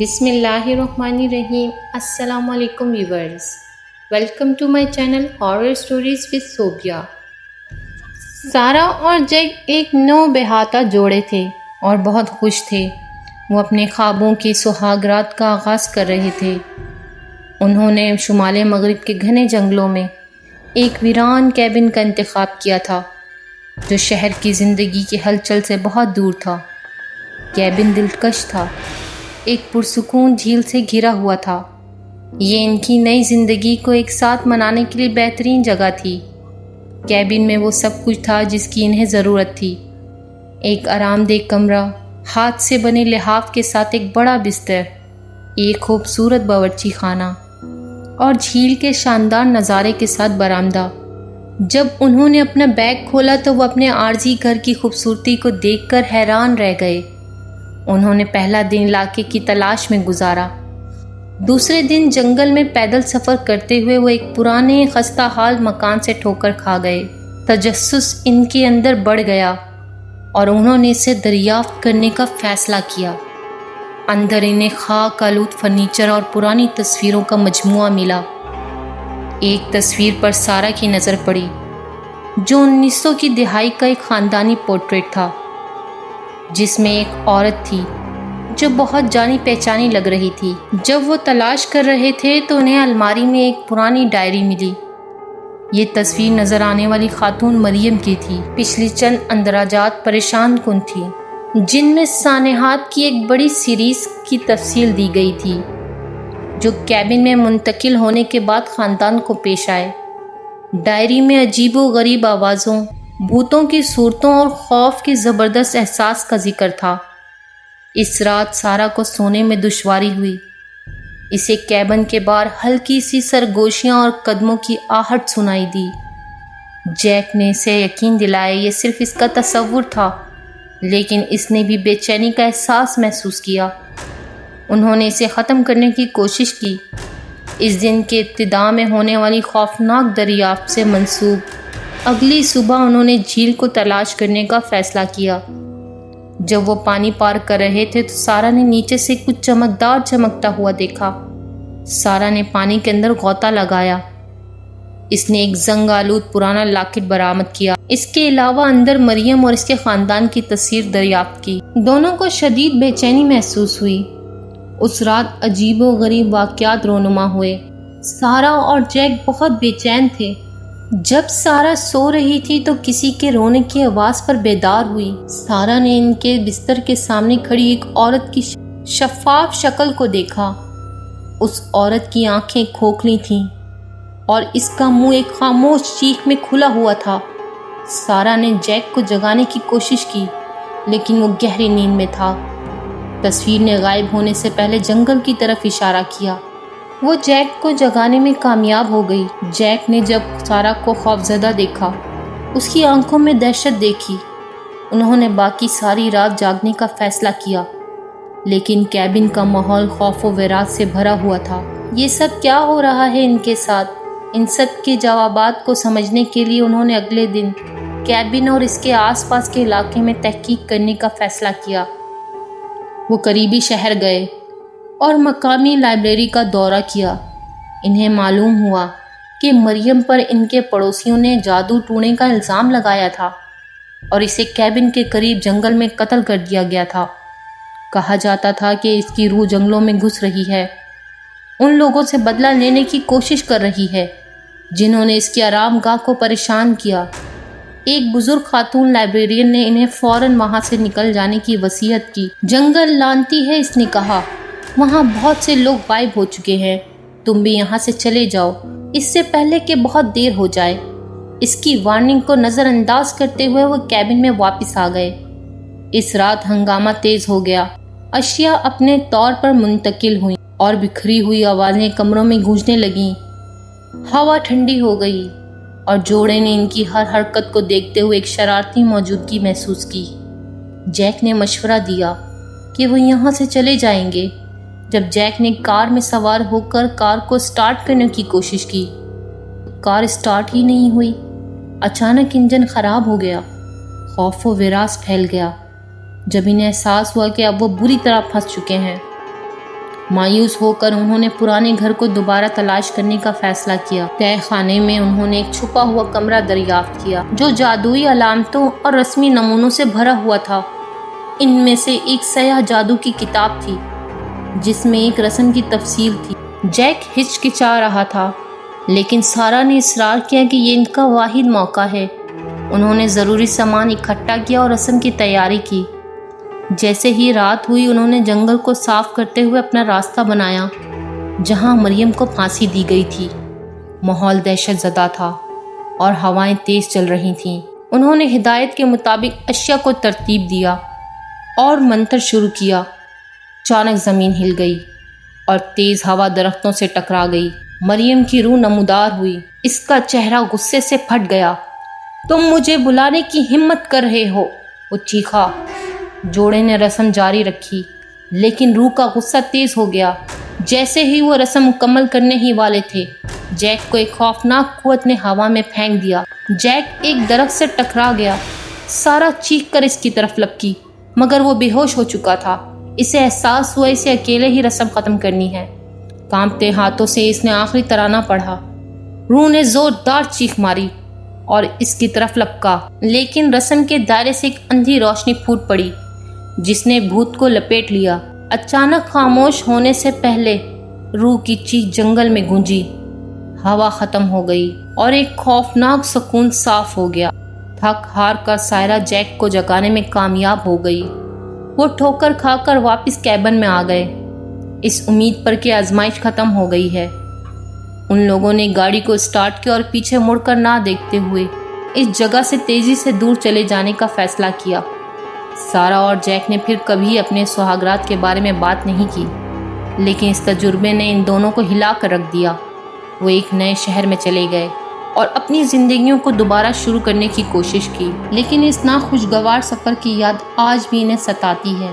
بسم اللہ الرحمن الرحیم۔ السلام علیکم viewers, welcome to my channel horror stories with Sobia. Sarah اور جیک ایک نو بہاتہ جوڑے تھے اور بہت خوش تھے۔ وہ اپنے خوابوں کی سہاگ رات کا آغاز کر رہے تھے۔ انہوں نے شمال مغرب کے گھنے جنگلوں میں ایک ویران کیبن کا انتخاب کیا تھا جو شہر کی زندگی کے ہلچل سے بہت دور تھا۔ کیبن دلکش تھا، ایک پرسکون جھیل سے گھرا ہوا تھا۔ یہ ان کی نئی زندگی کو ایک ساتھ منانے کے لیے بہترین جگہ تھی۔ کیبن میں وہ سب کچھ تھا جس کی انہیں ضرورت تھی۔ ایک آرام دہ کمرہ، ہاتھ سے بنے لحاف کے ساتھ ایک بڑا بستر، ایک خوبصورت باورچی خانہ اور جھیل کے شاندار نظارے کے ساتھ برآمدہ۔ جب انہوں نے اپنا بیگ کھولا تو وہ اپنے عارضی گھر کی خوبصورتی کو دیکھ کر حیران رہ گئے۔ انہوں نے پہلا دن علاقے کی تلاش میں گزارا۔ دوسرے دن جنگل میں پیدل سفر کرتے ہوئے وہ ایک پرانے خستہ حال مکان سے ٹھوکر کھا گئے۔ تجسس ان کے اندر بڑھ گیا اور انہوں نے اسے دریافت کرنے کا فیصلہ کیا۔ اندر انہیں خاک آلود فرنیچر اور پرانی تصویروں کا مجموعہ ملا۔ ایک تصویر پر سارا کی نظر پڑی جو 1900 کی دہائی کا ایک خاندانی پورٹریٹ تھا، جس میں ایک عورت تھی جو بہت جانی پہچانی لگ رہی تھی۔ جب وہ تلاش کر رہے تھے تو انہیں الماری میں ایک پرانی ڈائری ملی۔ یہ تصویر نظر آنے والی خاتون مریم کی تھی۔ پچھلی چند اندراجات پریشان کن تھی، جن میں سانحات کی ایک بڑی سیریز کی تفصیل دی گئی تھی جو کیبن میں منتقل ہونے کے بعد خاندان کو پیش آئے۔ ڈائری میں عجیب و غریب آوازوں، بھوتوں کی صورتوں اور خوف کے زبردست احساس کا ذکر تھا۔ اس رات سارا کو سونے میں دشواری ہوئی۔ اسے کیبن کے باہر ہلکی سی سرگوشیاں اور قدموں کی آہٹ سنائی دی۔ جیک نے اسے یقین دلایا یہ صرف اس کا تصور تھا، لیکن اس نے بھی بے چینی کا احساس محسوس کیا۔ انہوں نے اسے ختم کرنے کی کوشش کی۔ اس دن کے ابتدا میں ہونے والی خوفناک دریافت سے منسوب اگلی صبح انہوں نے جھیل کو تلاش کرنے کا فیصلہ کیا۔ جب وہ پانی پار کر رہے تھے تو سارا نے نیچے سے کچھ چمکدار چمکتا ہوا دیکھا۔ سارا نے پانی کے اندر غوطہ لگایا۔ اس نے ایک زنگ آلود پرانا لاکٹ برآمد کیا۔ اس کے علاوہ اندر مریم اور اس کے خاندان کی تصویر دریافت کی۔ دونوں کو شدید بے چینی محسوس ہوئی۔ اس رات عجیب و غریب واقعات رونما ہوئے۔ سارا اور جیک بہت بے چین تھے۔ جب سارا سو رہی تھی تو کسی کے رونے کی آواز پر بیدار ہوئی۔ سارا نے ان کے بستر کے سامنے کھڑی ایک عورت کی شفاف شکل کو دیکھا۔ اس عورت کی آنکھیں کھوکھلی تھیں اور اس کا منہ ایک خاموش چیخ میں کھلا ہوا تھا۔ سارا نے جیک کو جگانے کی کوشش کی، لیکن وہ گہری نیند میں تھا۔ تصویر نے غائب ہونے سے پہلے جنگل کی طرف اشارہ کیا۔ وہ جیک کو جگانے میں کامیاب ہو گئی۔ جیک نے جب سارا کو خوفزدہ دیکھا، اس کی آنکھوں میں دہشت دیکھی۔ انہوں نے باقی ساری رات جاگنے کا فیصلہ کیا، لیکن کیبن کا ماحول خوف و ویرات سے بھرا ہوا تھا۔ یہ سب کیا ہو رہا ہے ان کے ساتھ؟ ان سب کے جوابات کو سمجھنے کے لیے انہوں نے اگلے دن کیبن اور اس کے آس پاس کے علاقے میں تحقیق کرنے کا فیصلہ کیا۔ وہ قریبی شہر گئے اور مقامی لائبریری کا دورہ کیا۔ انہیں معلوم ہوا کہ مریم پر ان کے پڑوسیوں نے جادو ٹونے کا الزام لگایا تھا اور اسے کیبن کے قریب جنگل میں قتل کر دیا گیا تھا۔ کہا جاتا تھا کہ اس کی روح جنگلوں میں گھس رہی ہے، ان لوگوں سے بدلہ لینے کی کوشش کر رہی ہے جنہوں نے اس کی آرام گاہ کو پریشان کیا۔ ایک بزرگ خاتون لائبریرین نے انہیں فوراً وہاں سے نکل جانے کی وصیت کی۔ جنگل لعنتی ہے، اس نے کہا، وہاں بہت سے لوگ غائب ہو چکے ہیں، تم بھی یہاں سے چلے جاؤ اس سے پہلے کہ بہت دیر ہو جائے۔ اس کی وارننگ کو نظر انداز کرتے ہوئے وہ کیبن میں واپس آ گئے۔ اس رات ہنگامہ تیز ہو گیا۔ اشیاء اپنے طور پر منتقل ہوئیں اور بکھری ہوئی آوازیں کمروں میں گونجنے لگیں۔ ہوا ٹھنڈی ہو گئی اور جوڑے نے ان کی ہر حرکت کو دیکھتے ہوئے ایک شرارتی موجودگی محسوس کی۔ جیک نے مشورہ دیا کہ وہ یہاں سے چلے جائیں گے۔ جب جیک نے کار میں سوار ہو کر کار کو سٹارٹ کرنے کی کوشش کی، کار سٹارٹ ہی نہیں ہوئی۔ اچانک انجن خراب ہو گیا۔ خوف و ویراس پھیل گیا جب انہیں احساس ہوا کہ اب وہ بری طرح پھنس چکے ہیں۔ مایوس ہو کر انہوں نے پرانے گھر کو دوبارہ تلاش کرنے کا فیصلہ کیا۔ تہہ خانے میں انہوں نے ایک چھپا ہوا کمرہ دریافت کیا جو جادوئی علامتوں اور رسمی نمونوں سے بھرا ہوا تھا۔ ان میں سے ایک سیاہ جادو کی کتاب تھی جس میں ایک رسم کی تفصیل تھی۔ جیک ہچکچا رہا تھا، لیکن سارا نے اصرار کیا کہ یہ ان کا واحد موقع ہے۔ انہوں نے ضروری سامان اکٹھا کیا اور رسم کی تیاری کی۔ جیسے ہی رات ہوئی انہوں نے جنگل کو صاف کرتے ہوئے اپنا راستہ بنایا جہاں مریم کو پھانسی دی گئی تھی۔ ماحول دہشت زدہ تھا اور ہوائیں تیز چل رہی تھیں۔ انہوں نے ہدایت کے مطابق اشیاء کو ترتیب دیا اور منتر شروع کیا۔ اچانک زمین ہل گئی اور تیز ہوا درختوں سے ٹکرا گئی۔ مریم کی روح نمودار ہوئی، اس کا چہرہ غصے سے پھٹ گیا۔ تم مجھے بلانے کی ہمت کر رہے ہو، وہ چیخا۔ جوڑے نے رسم جاری رکھی، لیکن روح کا غصہ تیز ہو گیا۔ جیسے ہی وہ رسم مکمل کرنے ہی والے تھے، جیک کو ایک خوفناک قوت نے ہوا میں پھینک دیا۔ جیک ایک درخت سے ٹکرا گیا۔ سارا چیخ کر اس کی طرف لپکی، مگر وہ بے ہوش ہو چکا تھا۔ اسے احساس ہوا اسے اکیلے ہی رسم ختم کرنی ہے۔ کانپتے ہاتھوں سے اس نے آخری ترانہ پڑھا۔ روح نے زوردار چیخ ماری اور اس کی طرف لپکا، لیکن رسم کے دائرے سے ایک اندھی روشنی پھوٹ پڑی جس نے بھوت کو لپیٹ لیا۔ اچانک خاموش ہونے سے پہلے روح کی چیخ جنگل میں گونجی۔ ہوا ختم ہو گئی اور ایک خوفناک سکون صاف ہو گیا۔ تھک ہار کر سائرہ جیک کو جگانے میں کامیاب ہو گئی۔ وہ ٹھوکر کھا کر واپس کیبن میں آ گئے، اس امید پر کہ آزمائش ختم ہو گئی ہے۔ ان لوگوں نے گاڑی کو اسٹارٹ کیا اور پیچھے مڑ کر نہ دیکھتے ہوئے اس جگہ سے تیزی سے دور چلے جانے کا فیصلہ کیا۔ سارا اور جیک نے پھر کبھی اپنے سہاگرات کے بارے میں بات نہیں کی، لیکن اس تجربے نے ان دونوں کو ہلا کر رکھ دیا۔ وہ ایک نئے شہر میں چلے گئے اور اپنی زندگیوں کو دوبارہ شروع کرنے کی کوشش کی، لیکن اس ناخوشگوار سفر کی یاد آج بھی انہیں ستاتی ہے۔